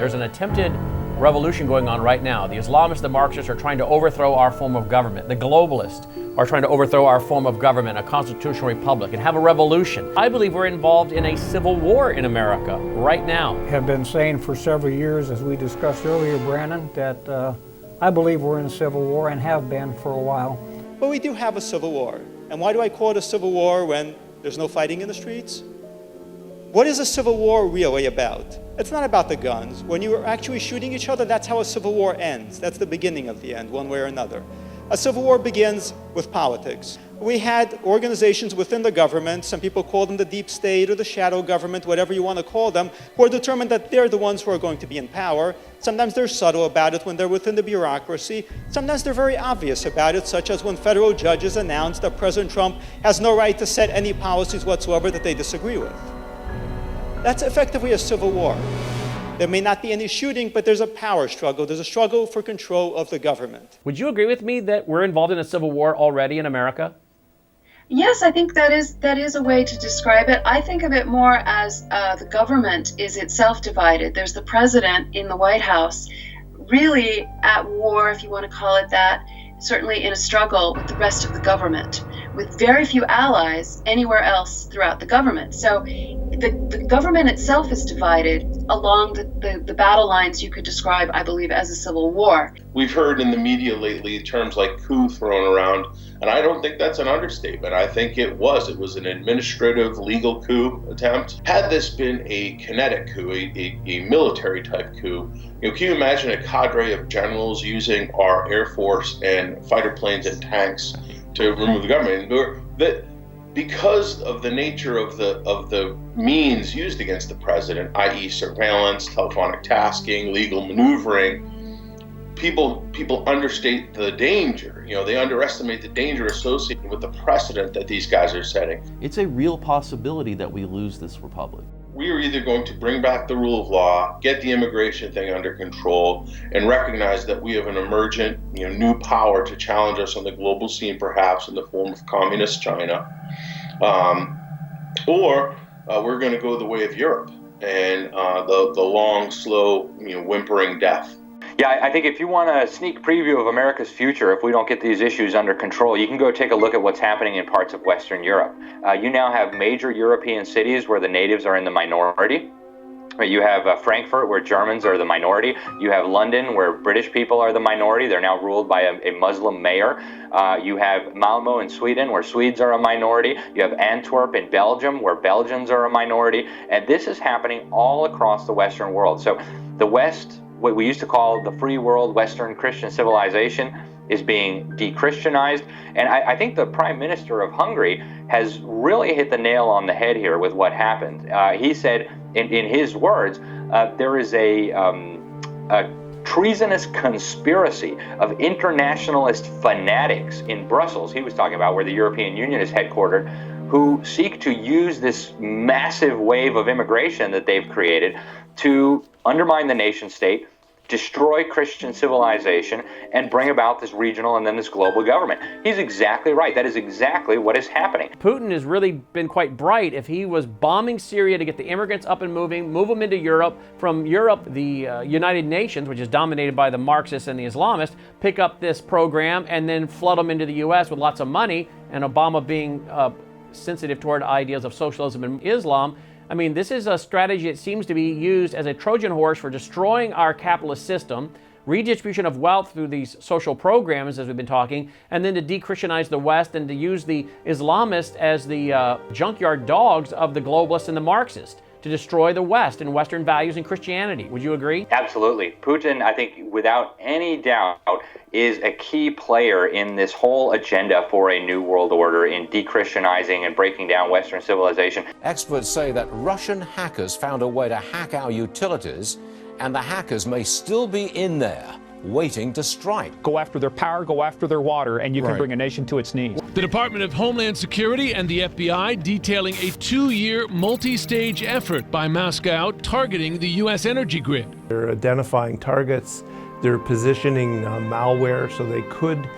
There's an attempted revolution going on right now. The Islamists, the Marxists are trying to overthrow our form of government. The globalists are trying to overthrow our form of government, a constitutional republic, and have a revolution. I believe we're involved in a civil war in America right now. Have been saying for several years, as we discussed earlier, Brannon, that I believe we're in a civil war and have been for a while. But we do have a civil war. And why do I call it a civil war when there's no fighting in the streets? What is a civil war really about? It's not about the guns. When you are actually shooting each other, that's how a civil war ends. That's the beginning of the end, one way or another. A civil war begins with politics. We had organizations within the government, some people call them the deep state or the shadow government, whatever you want to call them, who are determined that they're the ones who are going to be in power. Sometimes they're subtle about it when they're within the bureaucracy. Sometimes they're very obvious about it, such as when federal judges announce that President Trump has no right to set any policies whatsoever that they disagree with. That's effectively a civil war. There may not be any shooting, but there's a power struggle. There's a struggle for control of the government. Would you agree with me that we're involved in a civil war already in America? Yes, I think that is a way to describe it. I think of it more as the government is itself divided. There's the president in the White House, really at war, if you want to call it that, certainly in a struggle with the rest of the government, with very few allies anywhere else throughout the government. So the government itself is divided along the battle lines you could describe, I believe, as a civil war. We've heard in the media lately terms like coup thrown around, and I don't think that's an understatement. I think it was an administrative legal coup attempt. Had this been a kinetic coup, a military type coup, can you imagine a cadre of generals using our Air Force and fighter planes and tanks to remove the government? Because of the nature of the means used against the president, i.e. surveillance, telephonic tasking, legal maneuvering, people understate the danger. They underestimate the danger associated with the precedent that these guys are setting. It's a real possibility that we lose this republic. We are either going to bring back the rule of law, get the immigration thing under control, and recognize that we have an emergent, new power to challenge us on the global scene, perhaps in the form of communist China, or we're going to go the way of Europe and the long, slow, whimpering death. Yeah, I think if you want a sneak preview of America's future, if we don't get these issues under control, you can go take a look at what's happening in parts of Western Europe. You now have major European cities where the natives are in the minority. You have Frankfurt, where Germans are the minority. You have London, where British people are the minority. They're now ruled by a Muslim mayor. You have Malmo in Sweden, where Swedes are a minority. You have Antwerp in Belgium, where Belgians are a minority. And this is happening all across the Western world. So the West, what we used to call the free world, Western Christian civilization, is being de-Christianized. And I think the Prime Minister of Hungary has really hit the nail on the head here with what happened. He said, in his words, there is a treasonous conspiracy of internationalist fanatics in Brussels, he was talking about where the European Union is headquartered, who seek to use this massive wave of immigration that they've created to undermine the nation state, destroy Christian civilization, and bring about this regional and then this global government. He's exactly right. That is exactly what is happening. Putin has really been quite bright. If he was bombing Syria to get the immigrants up and moving, move them into Europe, from Europe, the United Nations, which is dominated by the Marxists and the Islamists, pick up this program and then flood them into the U.S. with lots of money, and Obama being sensitive toward ideas of socialism and Islam. I mean, this is a strategy that seems to be used as a Trojan horse for destroying our capitalist system, redistribution of wealth through these social programs, as we've been talking, and then to de-Christianize the West and to use the Islamists as the junkyard dogs of the globalists and the Marxists to destroy the West and Western values and Christianity. Would you agree? Absolutely. Putin, I think, without any doubt, is a key player in this whole agenda for a new world order in de-Christianizing and breaking down Western civilization. Experts say that Russian hackers found a way to hack our utilities, and the hackers may still be in there, waiting to strike. Go after their power, go after their water, and you can bring a nation to its knees. The Department of Homeland Security and the FBI detailing a 2-year multi-stage effort by Moscow targeting the U.S. energy grid. They're identifying targets, they're positioning malware so they could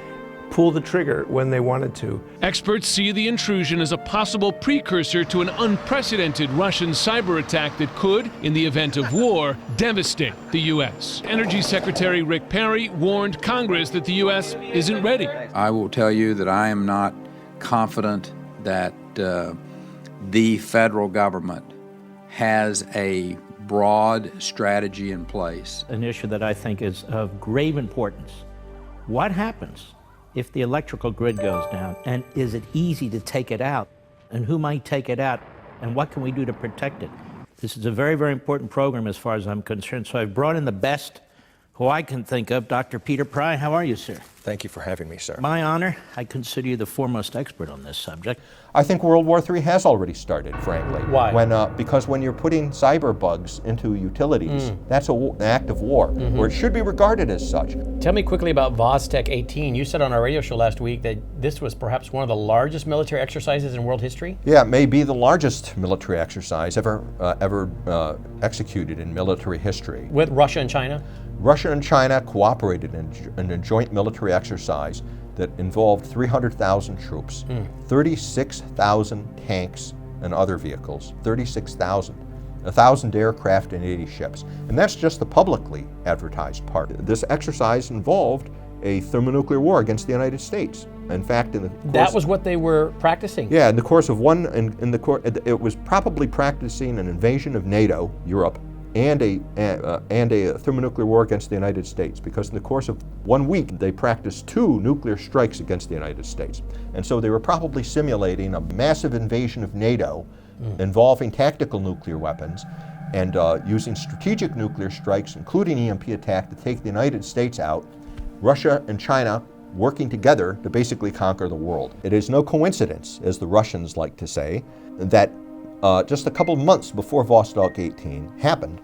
pull the trigger when they wanted to. Experts see the intrusion as a possible precursor to an unprecedented Russian cyber attack that could, in the event of war, devastate the U.S. Energy Secretary Rick Perry warned Congress that the U.S. isn't ready. I will tell you that I am not confident that the federal government has a broad strategy in place. An issue that I think is of grave importance. What happens if the electrical grid goes down, and is it easy to take it out? And who might take it out? And what can we do to protect it? This is a very, very important program as far as I'm concerned. So I've brought in the best who I can think of. Dr. Peter Pry, how are you, sir? Thank you for having me, sir. My honor. I consider you the foremost expert on this subject. I think World War III has already started, frankly. Why? Because when you're putting cyber bugs into utilities, that's an act of war, or it should be regarded as such. Tell me quickly about Vostok 18. You said on our radio show last week that this was perhaps one of the largest military exercises in world history? Yeah, it may be the largest military exercise ever executed in military history. With Russia and China? Russia and China cooperated in a joint military exercise that involved 300,000 troops, 36,000 tanks and other vehicles, 36,000, 1,000 aircraft and 80 ships. And that's just the publicly advertised part. This exercise involved a thermonuclear war against the United States. In fact, that was what they were practicing? Yeah, in the course of it was probably practicing an invasion of NATO, Europe, and a thermonuclear war against the United States, because in the course of 1 week they practiced 2 nuclear strikes against the United States. And so they were probably simulating a massive invasion of NATO involving tactical nuclear weapons and using strategic nuclear strikes, including EMP attack, to take the United States out, Russia and China working together to basically conquer the world. It is no coincidence, as the Russians like to say, that just a couple months before Vostok 18 happened,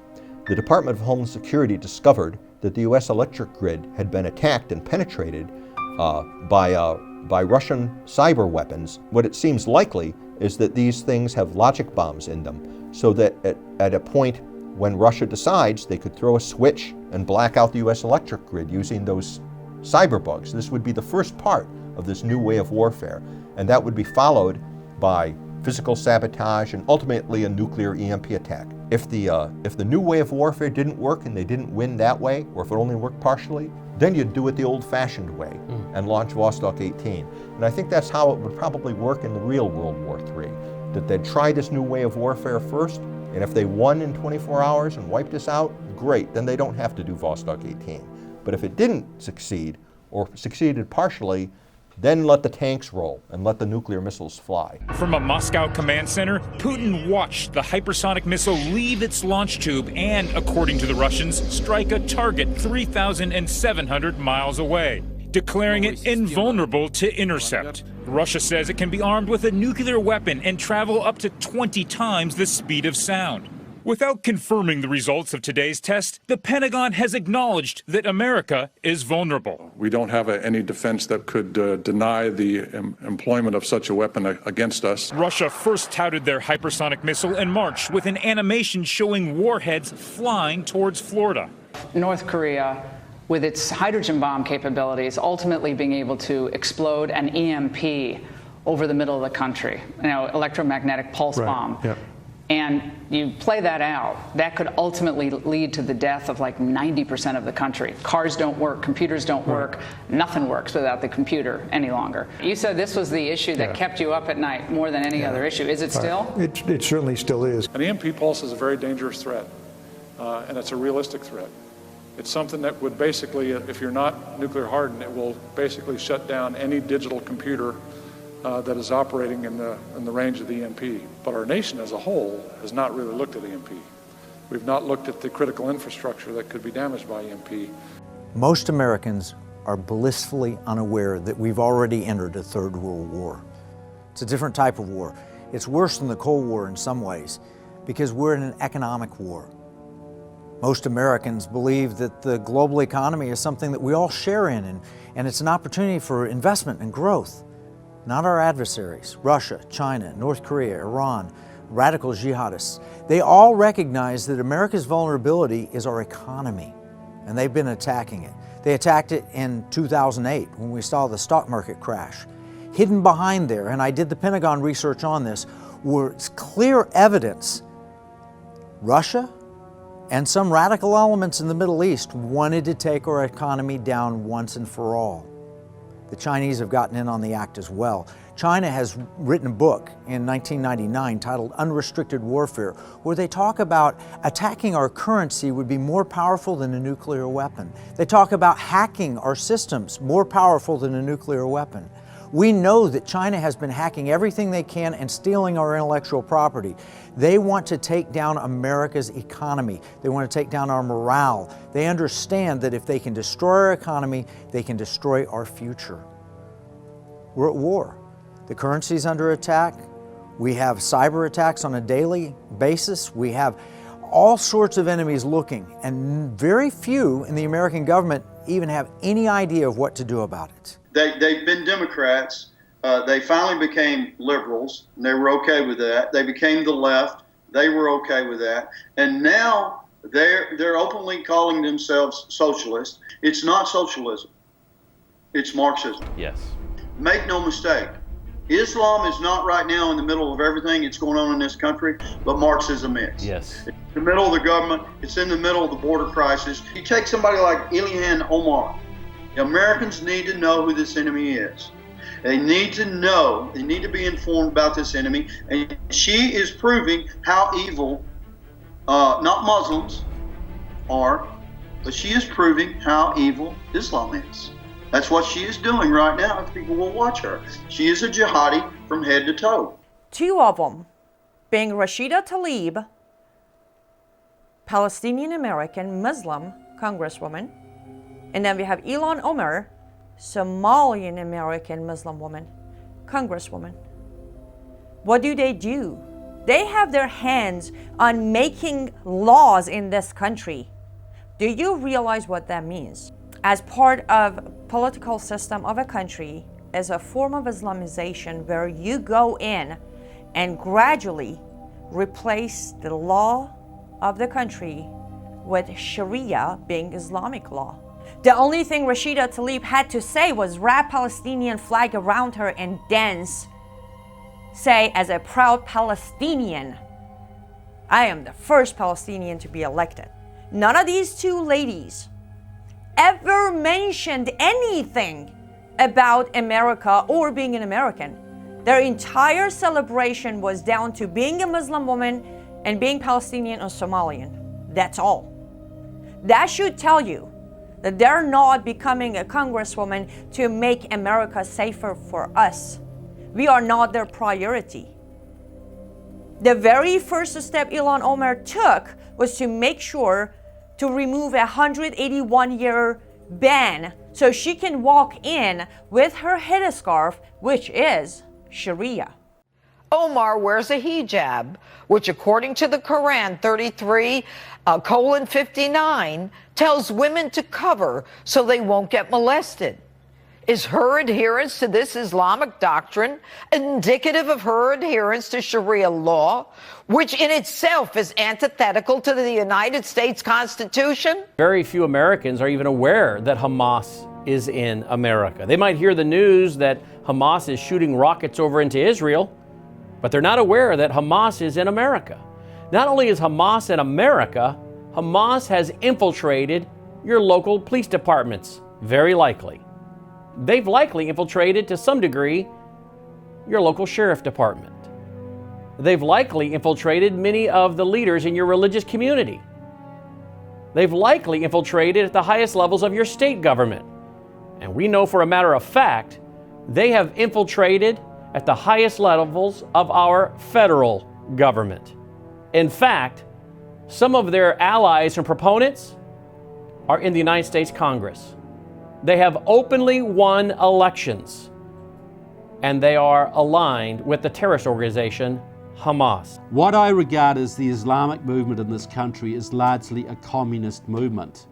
the Department of Homeland Security discovered that the U.S. electric grid had been attacked and penetrated by Russian cyber weapons. What it seems likely is that these things have logic bombs in them, so that at a point when Russia decides, they could throw a switch and black out the U.S. electric grid using those cyber bugs. This would be the first part of this new way of warfare, and that would be followed by physical sabotage, and ultimately a nuclear EMP attack. If the new way of warfare didn't work and they didn't win that way, or if it only worked partially, then you'd do it the old-fashioned way and launch Vostok 18. And I think that's how it would probably work in the real World War III, that they'd try this new way of warfare first, and if they won in 24 hours and wiped us out, great, then they don't have to do Vostok 18. But if it didn't succeed, or succeeded partially, then let the tanks roll and let the nuclear missiles fly. From a Moscow command center, Putin watched the hypersonic missile leave its launch tube and, according to the Russians, strike a target 3,700 miles away, declaring it invulnerable to intercept. Russia says it can be armed with a nuclear weapon and travel up to 20 times the speed of sound. Without confirming the results of today's test, the Pentagon has acknowledged that America is vulnerable. We don't have any defense that could deny the employment of such a weapon against us. Russia first touted their hypersonic missile in March with an animation showing warheads flying towards Florida. North Korea, with its hydrogen bomb capabilities, ultimately being able to explode an EMP over the middle of the country, electromagnetic pulse bomb. Yeah. And you play that out, that could ultimately lead to the death of like 90% of the country. Cars don't work, computers don't work, nothing works without the computer any longer. You said this was the issue that kept you up at night more than any other issue. Is it still? It certainly still is. An EMP pulse is a very dangerous threat, and it's a realistic threat. It's something that would basically, if you're not nuclear hardened, it will basically shut down any digital computer that is operating in the range of the EMP. But our nation as a whole has not really looked at EMP. We've not looked at the critical infrastructure that could be damaged by EMP. Most Americans are blissfully unaware that we've already entered a third world war. It's a different type of war. It's worse than the Cold War in some ways, because we're in an economic war. Most Americans believe that the global economy is something that we all share in, and it's an opportunity for investment and growth. Not our adversaries, Russia, China, North Korea, Iran, radical jihadists. They all recognize that America's vulnerability is our economy, and they've been attacking it. They attacked it in 2008 when we saw the stock market crash. Hidden behind there, and I did the Pentagon research on this, was clear evidence Russia and some radical elements in the Middle East wanted to take our economy down once and for all. The Chinese have gotten in on the act as well. China has written a book in 1999 titled Unrestricted Warfare, where they talk about attacking our currency would be more powerful than a nuclear weapon. They talk about hacking our systems, more powerful than a nuclear weapon. We know that China has been hacking everything they can and stealing our intellectual property. They want to take down America's economy. They want to take down our morale. They understand that if they can destroy our economy, they can destroy our future. We're at war. The currency is under attack. We have cyber attacks on a daily basis. We have all sorts of enemies looking, and very few in the American government even have any idea of what to do about it. They've been Democrats. They finally became liberals, and they were okay with that. They became the left. They were okay with that. And now they're openly calling themselves socialists. It's not socialism. It's Marxism. Yes. Make no mistake. Islam is not right now in the middle of everything that's going on in this country, but Marxism is. Yes. It's in the middle of the government. It's in the middle of the border crisis. You take somebody like Ilhan Omar. The Americans need to know who this enemy is. They need to know, they need to be informed about this enemy. And she is proving how evil, not Muslims are, but she is proving how evil Islam is. That's what she is doing right now if people will watch her. She is a jihadi from head to toe. Two of them being Rashida Tlaib, Palestinian-American Muslim Congresswoman, and then we have Ilhan Omar, Somalian-American Muslim woman, Congresswoman. What do? They have their hands on making laws in this country. Do you realize what that means? As part of political system of a country is a form of Islamization where you go in and gradually replace the law of the country with Sharia being Islamic law. The only thing Rashida Tlaib had to say was wrap Palestinian flag around her and dance, say as a proud Palestinian, I am the first Palestinian to be elected. None of these two ladies ever mentioned anything about America or being an American. Their entire celebration was down to being a Muslim woman and being Palestinian or Somalian. That's all. That should tell you that they're not becoming a congresswoman to make America safer for us. We are not their priority. The very first step Ilhan Omar took was to make sure to remove a 181-year ban so she can walk in with her headscarf, which is Sharia. Omar wears a hijab, which according to the Quran 33:59 tells women to cover so they won't get molested. Is her adherence to this Islamic doctrine indicative of her adherence to Sharia law, which in itself is antithetical to the United States Constitution? Very few Americans are even aware that Hamas is in America. They might hear the news that Hamas is shooting rockets over into Israel, but they're not aware that Hamas is in America. Not only is Hamas in America, Hamas has infiltrated your local police departments, very likely. They've likely infiltrated, to some degree, your local sheriff department. They've likely infiltrated many of the leaders in your religious community. They've likely infiltrated at the highest levels of your state government. And we know for a matter of fact, they have infiltrated at the highest levels of our federal government. In fact, some of their allies and proponents are in the United States Congress. They have openly won elections, and they are aligned with the terrorist organization Hamas. What I regard as the Islamic movement in this country is largely a communist movement.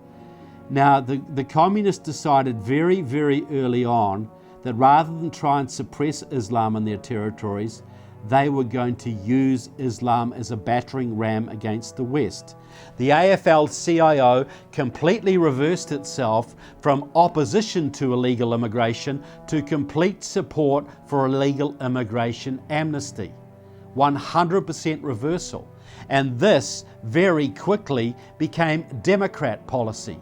Now, the communists decided very, very early on that rather than try and suppress Islam in their territories, they were going to use Islam as a battering ram against the West. The AFL-CIO completely reversed itself from opposition to illegal immigration to complete support for illegal immigration amnesty. 100% reversal. And this very quickly became Democrat policy.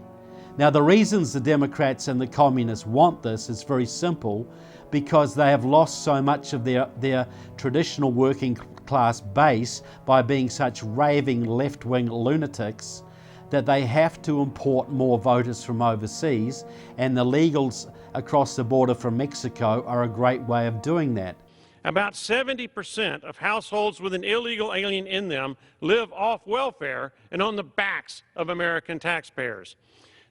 Now, the reasons the Democrats and the communists want this is very simple, because they have lost so much of their traditional working class base by being such raving left-wing lunatics that they have to import more voters from overseas, and the legals across the border from Mexico are a great way of doing that. About 70% of households with an illegal alien in them live off welfare and on the backs of American taxpayers.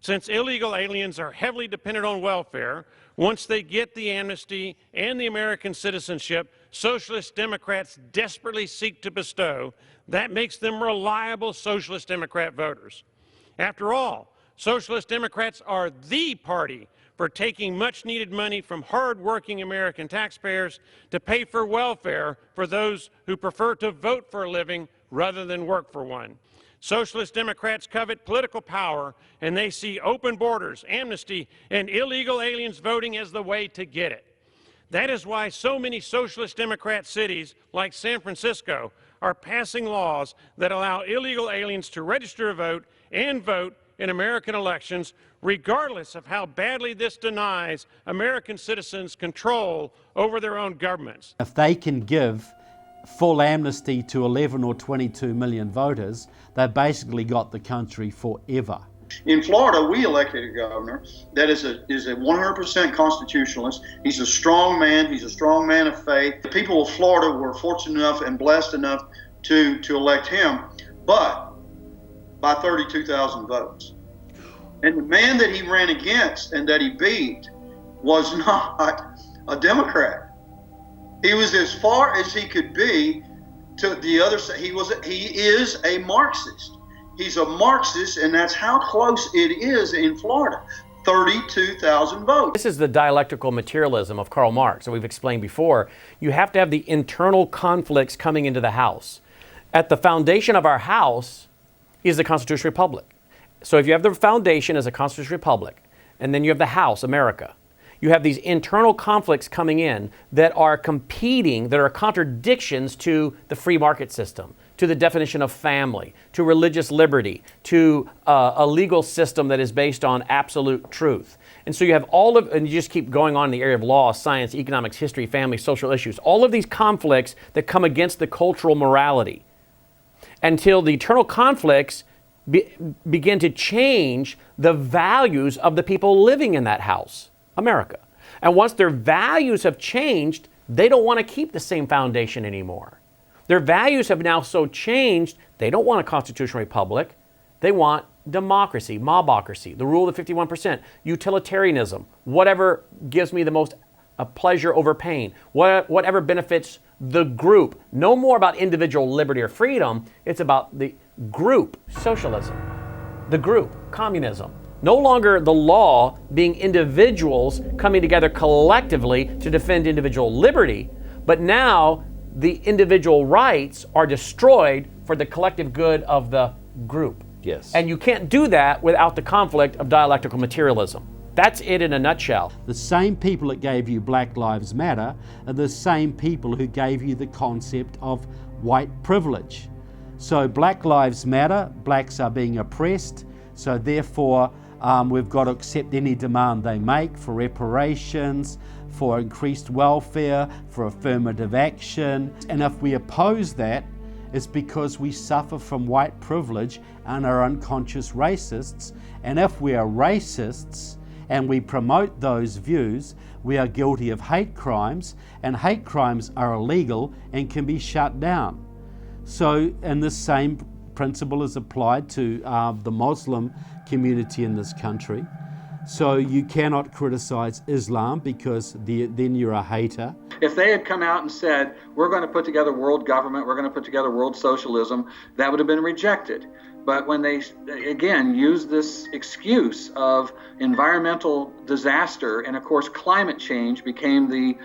Since illegal aliens are heavily dependent on welfare, once they get the amnesty and the American citizenship Socialist Democrats desperately seek to bestow, that makes them reliable Socialist Democrat voters. After all, Socialist Democrats are the party for taking much-needed money from hard-working American taxpayers to pay for welfare for those who prefer to vote for a living rather than work for one. Socialist Democrats covet political power, and they see open borders, amnesty, and illegal aliens voting as the way to get it. That is why so many Socialist Democrat cities, like San Francisco, are passing laws that allow illegal aliens to register to vote and vote in American elections, regardless of how badly this denies American citizens control over their own governments. If they can give full amnesty to 11 or 22 million voters, they've basically got the country forever. In Florida, we elected a governor that is a 100% constitutionalist. He's a strong man. He's a strong man of faith. The people of Florida were fortunate enough and blessed enough to elect him, but by 32,000 votes. And the man that he ran against and that he beat was not a Democrat. He was as far as he could be to the other side. He is a Marxist. He's a Marxist, and that's how close it is in Florida. 32,000 votes. This is the dialectical materialism of Karl Marx that we've explained before. You have to have the internal conflicts coming into the house. At the foundation of our house is the Constitutional Republic. So if you have the foundation as a Constitutional Republic, and then you have the House, America, you have these internal conflicts coming in that are competing, that are contradictions to the free market system, to the definition of family, to religious liberty, to a legal system that is based on absolute truth. And so you have all of, and you just keep going on in the area of law, science, economics, history, family, social issues, all of these conflicts that come against the cultural morality, until the internal conflicts begin to change the values of the people living in that house, America. And once their values have changed, they don't want to keep the same foundation anymore. Their values have now so changed, they don't want a constitutional republic. They want democracy, mobocracy, the rule of the 51%, utilitarianism, whatever gives me the most pleasure over pain, whatever benefits the group. No more about individual liberty or freedom. It's about the group, socialism, the group, communism. No longer the law being individuals coming together collectively to defend individual liberty, but now the individual rights are destroyed for the collective good of the group. Yes. And you can't do that without the conflict of dialectical materialism. That's it in a nutshell. The same people that gave you Black Lives Matter are the same people who gave you the concept of white privilege. So Black Lives Matter, blacks are being oppressed, so therefore we've got to accept any demand they make for reparations, for increased welfare, for affirmative action. And if we oppose that, it's because we suffer from white privilege and are unconscious racists. And if we are racists and we promote those views, we are guilty of hate crimes, and hate crimes are illegal and can be shut down. So, and the same principle is applied to the Muslim community in this country. So you cannot criticize Islam because then you're a hater. If they had come out and said, we're going to put together world government, we're going to put together world socialism, that would have been rejected. But when they, again, use this excuse of environmental disaster, and of course climate change became the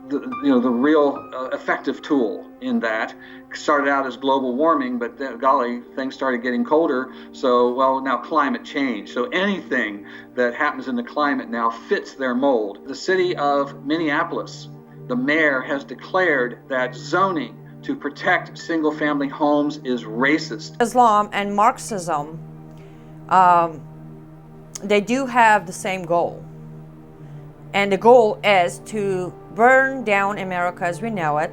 the real effective tool in that. Started out as global warming, but then, golly, things started getting colder. So, well, now climate change. So anything that happens in the climate now fits their mold. The city of Minneapolis, the mayor has declared that zoning to protect single-family homes is racist. Islam and Marxism, they do have the same goal. And the goal is to burn down America as we know it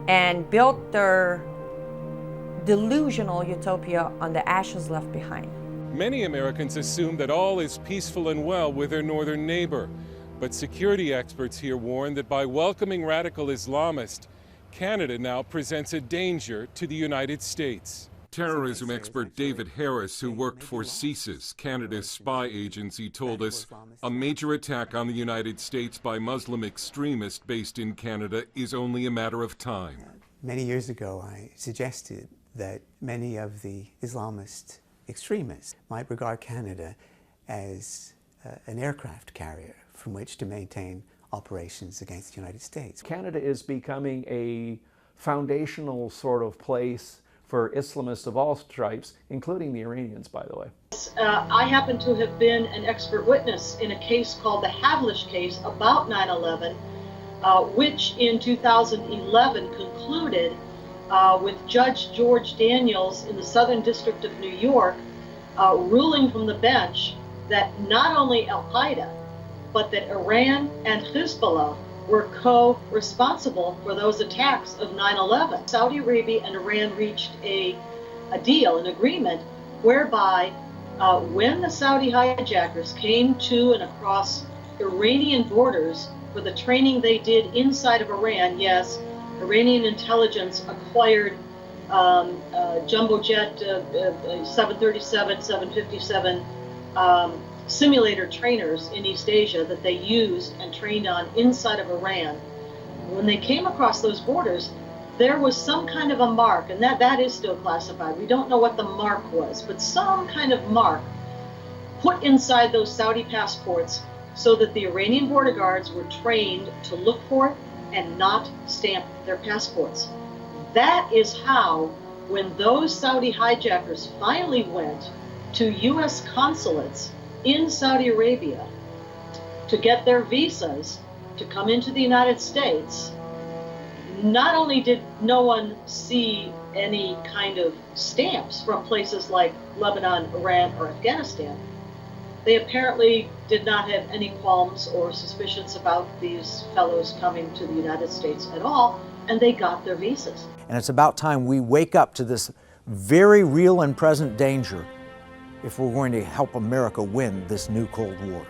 and build their delusional utopia on the ashes left behind. Many Americans assume that all is peaceful and well with their northern neighbor. But security experts here warn that by welcoming radical Islamists, Canada now presents a danger to the United States. Terrorism expert David Harris, who worked for CSIS, Canada's spy agency, told us a major attack on the United States by Muslim extremists based in Canada is only a matter of time. Many years ago, I suggested that many of the Islamist extremists might regard Canada as an aircraft carrier from which to maintain operations against the United States. Canada is becoming a foundational sort of place for Islamists of all stripes, including the Iranians, by the way. I happen to have been an expert witness in a case called the Havlish case about 9/11, which in 2011 concluded with Judge George Daniels in the Southern District of New York ruling from the bench that not only Al-Qaeda, but that Iran and Hezbollah were co-responsible for those attacks of 9/11. Saudi Arabia and Iran reached a deal, an agreement, whereby when the Saudi hijackers came to and across Iranian borders for the training they did inside of Iran, yes, Iranian intelligence acquired jumbo jet 737, 757 simulator trainers in East Asia that they used and trained on inside of Iran. When they came across those borders, there was some kind of a mark, and that is still classified. We don't know what the mark was, but some kind of mark put inside those Saudi passports so that the Iranian border guards were trained to look for it and not stamp their passports. That is how, when those Saudi hijackers finally went to U.S. consulates in Saudi Arabia to get their visas to come into the United States, not only did no one see any kind of stamps from places like Lebanon, Iran, or Afghanistan, they apparently did not have any qualms or suspicions about these fellows coming to the United States at all, and they got their visas. And it's about time we wake up to this very real and present danger if we're going to help America win this new Cold War.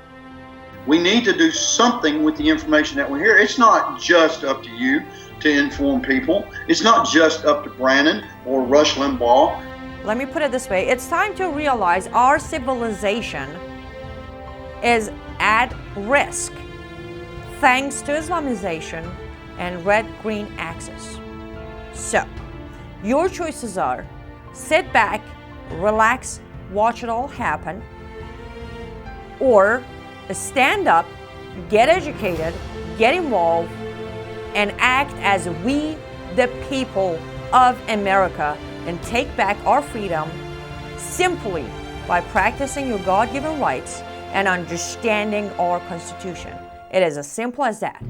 We need to do something with the information that we hear. It's not just up to you to inform people. It's not just up to Brannon or Rush Limbaugh. Let me put it this way. It's time to realize our civilization is at risk thanks to Islamization and red-green axis. So, your choices are sit back, relax, watch it all happen, or stand up, get educated, get involved, and act as we, the people of America, and take back our freedom simply by practicing your God-given rights and understanding our Constitution. It is as simple as that.